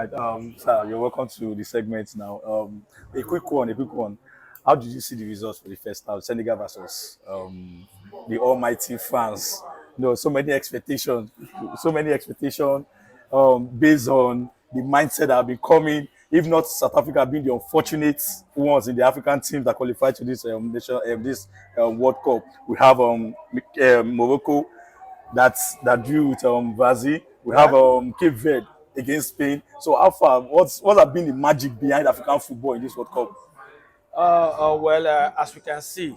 Sir, you're welcome to the segment now. A quick one, a quick one. How did you see the results for the first half, Senegal versus the almighty France? So many expectations, based on the mindset that have been coming. If not South Africa being the unfortunate ones in the African teams that qualified to this World Cup, we have Morocco that drew with Brazil. We have Yeah. Cape Verde against Spain. So how far? What have been the magic behind African football in this World Cup? As we can see,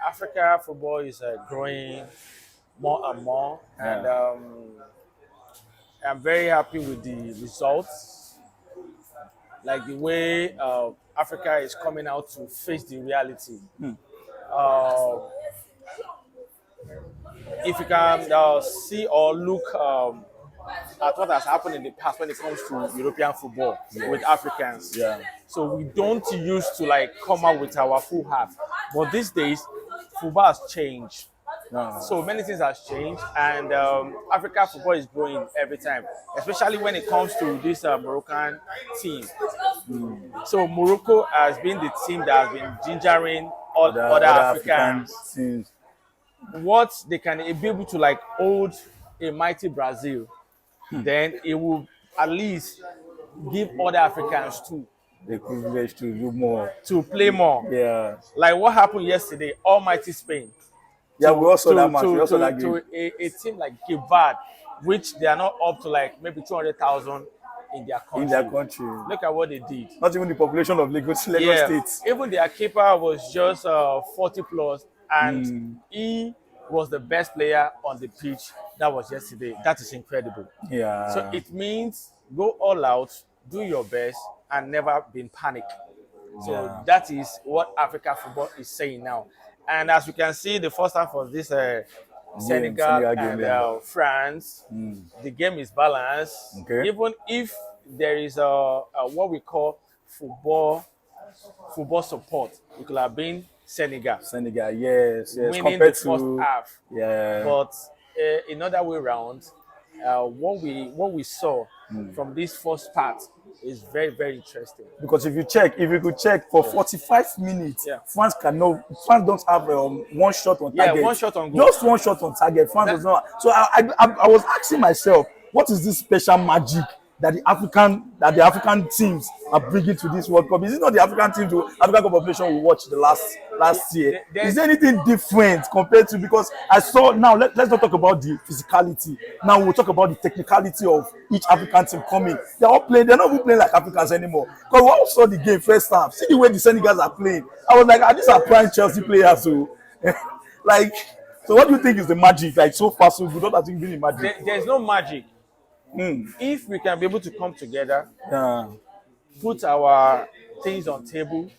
Africa football is growing more and more, and Yeah. I'm very happy with the results. Like the way Africa is coming out to face the reality. Uh, if you can see or look at what has happened in the past when it comes to European football with Africans. Yeah. So we don't used to like come out with our full heart. But these days, football has changed. No. So many things has changed, and Africa football is growing every time, especially when it comes to this Moroccan team. So Morocco has been the team that has been gingering all The other other African Africans. teams. What they can be able to like hold a mighty Brazil, then it will at least give other Africans too The privilege to do more. to play more. Yeah. Like what happened yesterday, Almighty Spain. Yeah, we also that match. We also to, that game. to a team like Cape Verde, which they are not up to like maybe 200,000 in their country. In their country. Look at what they did. Not even the population of Lagos Yeah, State. even their keeper was just 40 plus, and he was the best player on the pitch. That was yesterday. That is incredible. Yeah. So it means go all out, do your best, and never be in panic. So Yeah. that is what Africa football is saying now. And as you can see, the first half of this Senegal Senegal game, and yeah. France, the game is balanced. Okay. Even if there is a what we call football support, it could have been Senegal Senegal, yes. winning Compared the first to half. yeah. But in other way around, what we saw from this first part is very, very interesting. Because if you could check for 45 minutes, Yeah. France don't have one shot on Yeah, target. one shot on goal. Just one shot on target. France does not. So I was asking myself, what is this special magic that the African teams are bringing to this World Cup? Is it not the African teams, the African Cup of Nations we watched the last year? Is there anything different compared to, because I saw now let's not talk about the physicality. Now we'll talk about the technicality of each African team coming. They're not even playing like Africans anymore. Because we all saw the game first half. See the way the Senegals are playing. I was like, these are prime Chelsea players. So like, so what do you think is the magic? Like so far so good. What has been the magic? There's no magic. If we can be able to come together, Yeah. put our things on table,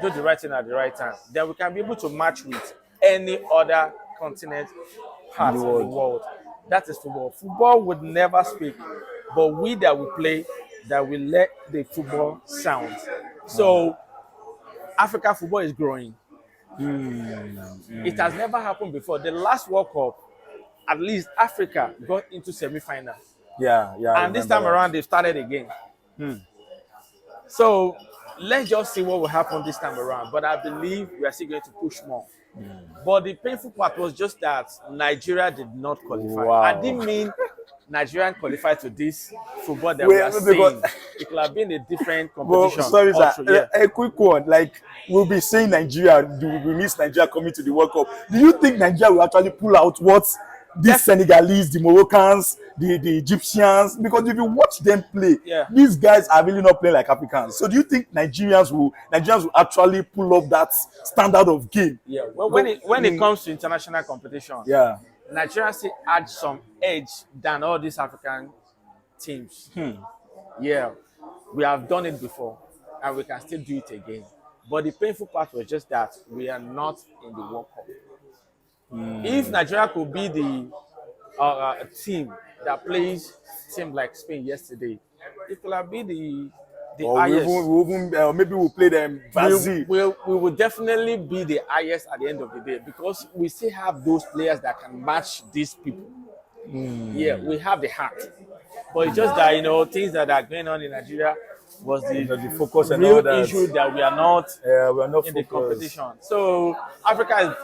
do the right thing at the right time, then we can be able to match with any other continent part in the world. That is football. Football would never speak, but we that will play, that will let the football sound. So Africa football is growing. It has never happened before. The last World Cup, at least Africa got into semi-final. Yeah. And this time around, they've started again. So let's just see what will happen this time around. But I believe we are still going to push more. But the painful part was just that Nigeria did not qualify. Wow. I didn't mean Nigerian qualified to this football that we are seeing. It could have been a different competition. Sorry, sir. Also, yeah. A quick one. Like, we'll be saying Nigeria, we miss Nigeria coming to the World Cup. Do you think Nigeria will actually pull out what these Senegalese, the Moroccans, the Egyptians? Because if you watch them play, these guys are really not playing like Africans. So do you think Nigerians will actually pull up that standard of game? Yeah. Well, when it comes to international competition, Yeah. Nigeria still adds some edge than all these African teams. Yeah, we have done it before, and we can still do it again. But the painful part was just that we are not in the World Cup. If Nigeria could be the team that plays team like Spain yesterday, it could have been the Or highest. maybe we'll play them Brazil. We will definitely be the highest at the end of the day, because we still have those players that can match these people. Yeah, we have the heart. But it's just that things that are going on in Nigeria was The focus and all real that. issue that we are not We are not in the focused. competition. So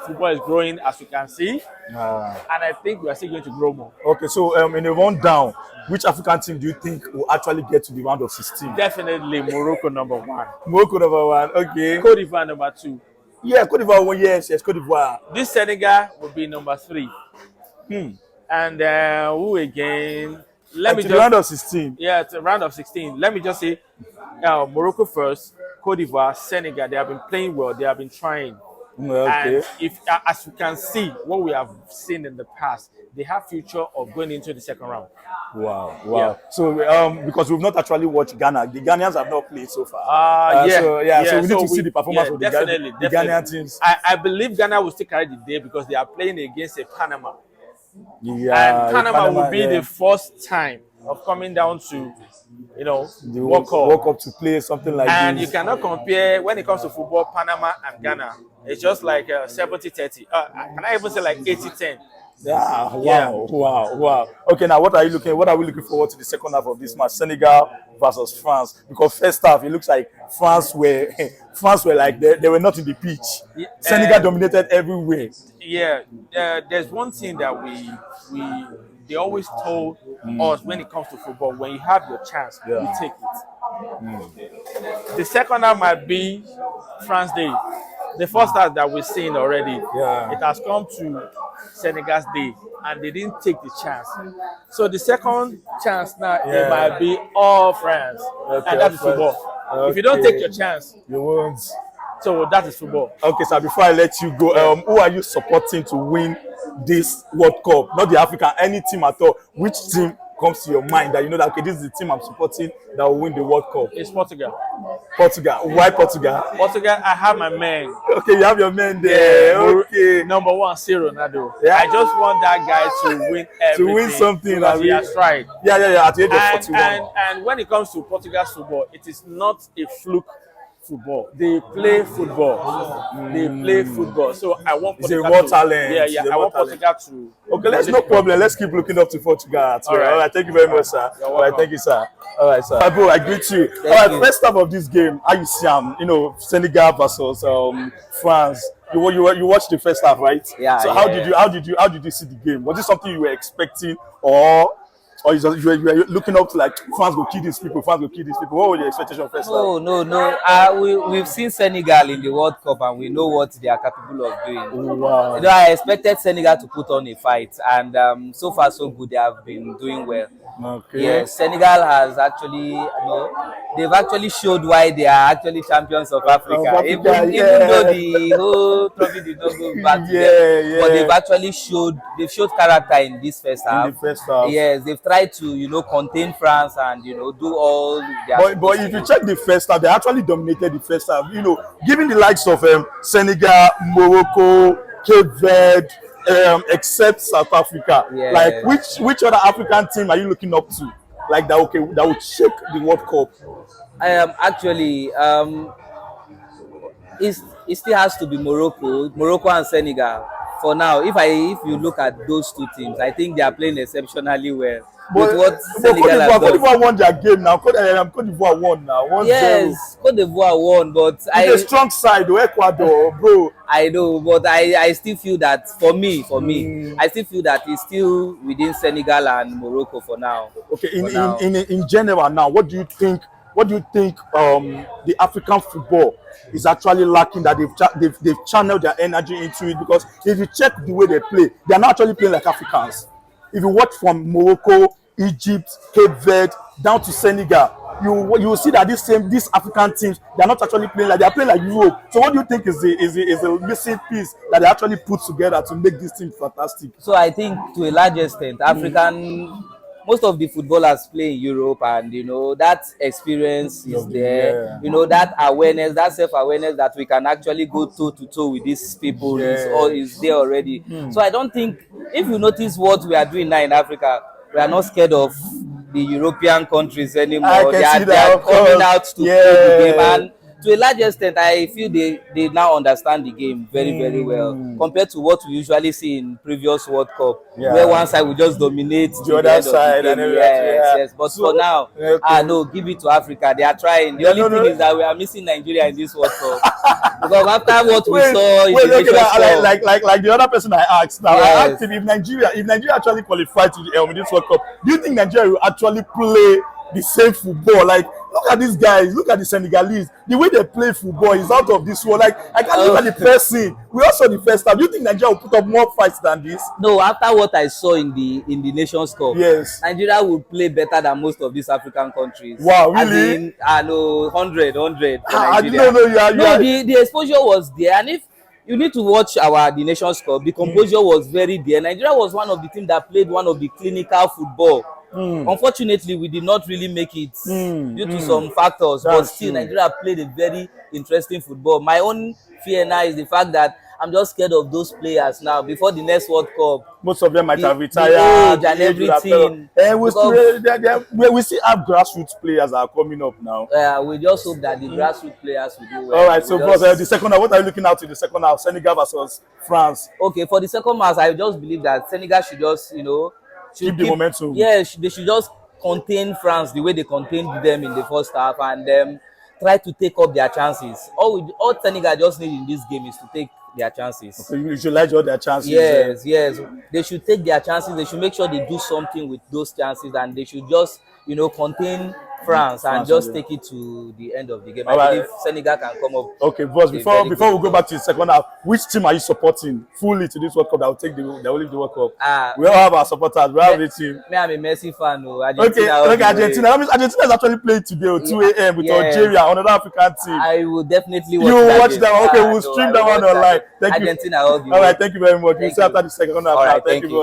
football is growing, as you can see, Ah. and I think we are still going to grow more. Okay, so in a rundown, which African team do you think will actually get to the round of 16? Definitely Morocco #1, Morocco #1. Okay. Cote d'Ivoire #2. Yeah, Cote d'Ivoire. Yes, Cote d'Ivoire. This Senegal will be #3. And who again? Let me To just the round of 16. Yeah, it's a round of 16. Let me just say, Morocco first, Cote d'Ivoire, Senegal. They have been playing well. They have been trying. Okay. And if, as you can see, what we have seen in the past, they have future of going into the second round. Wow. Yeah. So because we've not actually watched Ghana, the Ghanaians have not played so far. So we need to see the performance of the Ghanaian teams. I believe Ghana will still carry the day because they are playing against a Panama. Yeah, And Panama will be the first time of coming down to, the World Cup to play something like And this. you cannot compare, when it comes to football, Panama and Ghana. It's just like 70-30. Can I even say like 80-10? Yeah, wow. Okay, now what are we looking forward to the second half of this match? Senegal versus France. Because first half it looks like France were like they were not in the pitch. Senegal dominated everywhere. Yeah, there's one thing that they always told us when it comes to football: when you have your chance, you take it. The second half might be France Day. The first half that we've seen already, it has come to Senegal's day, and they didn't take the chance. So the second chance now it might be all France, and that is football. Okay. If you don't take your chance, you won't. So that is football. Okay, so before I let you go, who are you supporting to win this World Cup? Not the African, any team at all. Which team comes to your mind that you know that okay, this is the team I'm supporting that will win the World Cup? It's Portugal. Portugal. Why Portugal? Portugal, I have my man. Okay, you have your man there. Okay. #1, Ronaldo. Yeah. I just want that guy to win everything. To win something. Because he has tried. Yeah. At the age of 41. And when it comes to Portugal's football, it is not a fluke football. They play football. They play football. So I want Portugal. It's a raw talent. Yeah. I want Portugal to. Okay, let's no problem. Let's keep looking up to Portugal. All right. Thank you very much, sir. All right, thank you, sir. All right, sir. Bro, I greet you. All right, first half of this game, how you see Senegal versus France. You watched the first half, right? Yeah. So how did you see the game? Was it something you were expecting, or you were looking up to like France go kill these people? What were your expectations first half? No. We've seen Senegal in the World Cup and we know what they are capable of doing. Oh, wow. I expected Senegal to put on a fight, and so far so good. They have been doing well. Okay. Yes, Senegal has actually, they've actually showed why they are actually champions of Africa. Even though the whole trophy did not go back to them, but they've actually showed character in this first half. Yes, they've tried to contain France and do all their. But if you check the first half, they actually dominated the first half. Given the likes of Senegal, Morocco, Cape Verde. Except South Africa, like which other African team are you looking up to, like that? Okay, that would shake the World Cup. It still has to be Morocco and Senegal for now. If you look at those two teams, I think they are playing exceptionally well. With what Senegal has done. Cote d'Ivoire won their game now. Cote d'Ivoire won now. 1-0. Yes, Cote d'Ivoire won, but it's a strong side, Ecuador, bro. I know, but I still feel that for me, I still feel that it's still within Senegal and Morocco for now. Okay, in general now, what do you think the African football is actually lacking, that they've channeled their energy into it? Because if you check the way they play, they are not actually playing like Africans. If you watch from Morocco, Egypt, Cape Verde, down to Senegal, you will see that these African teams, they are not actually playing like, they are playing like Europe. So what do you think is the missing piece that they actually put together to make this team fantastic? So I think to a large extent, most of the footballers play in Europe, and that experience is there. That awareness, that self-awareness that we can actually go toe to toe with these people is there already. So I don't think, if you notice what we are doing now in Africa, we are not scared of the European countries anymore. They are coming out to play the game, and to a large extent, I feel they now understand the game very, very well compared to what we usually see in previous World Cup, where one side will just dominate the other side and everything. Yes, yes. But So, for now, okay. no, give it to Africa. They are trying. The only thing is that we are missing Nigeria in this World Cup. Because after what we saw in the Nations Cup, like the other person I asked now, Yes. I asked him if Nigeria actually qualified to the this World Cup, do you think Nigeria will actually play the same football? Like, look at these guys, look at the Senegalese, the way they play football is out of this world. Like, I can't look at the pressing. We also the first time. Do you think Nigeria will put up more fights than this? no, after what I saw in the Nations Cup, Yes. Nigeria will play better than most of these African countries. Wow, really? As in, no, 100 for I Nigeria. didn't know you are. No, the exposure was there, and if you need to watch the Nations Cup, the composure was very there. Nigeria was one of the teams that played one of the clinical football. Unfortunately, we did not really make it due to some factors, but still Nigeria played a very interesting football. My own fear now is the fact that I'm just scared of those players now. Before the next World Cup, most of them might have retired the age and everything. And we still have grassroots players that are coming up now. We just hope that the grassroots players will do well. All right, so the second half, what are you looking at in the second half? Senegal versus France. Okay, for the second match, I just believe that Senegal should just, keep the momentum. Yes, they should just contain France the way they contained them in the first half, and try to take up their chances. All Senegal just need in this game is to take their chances. Okay, you utilize all their chances. Yes. They should take their chances. They should make sure they do something with those chances, and they should just, contain France and just take it to the end of the game. I believe Senegal can come up. Okay, boss. Before we go back to the second half, which team are you supporting fully to this World Cup that will take the World Cup? We all have our supporters. We have the team. Me, I'm a Messi fan. Argentina. Argentina is actually playing today at 2 a.m. with Algeria, another African team. I will definitely watch. You will watch that. Okay, we'll stream that one online. Thank you. Argentina all the way. All right, thank you very much. We'll see after the second half. All right, thank you.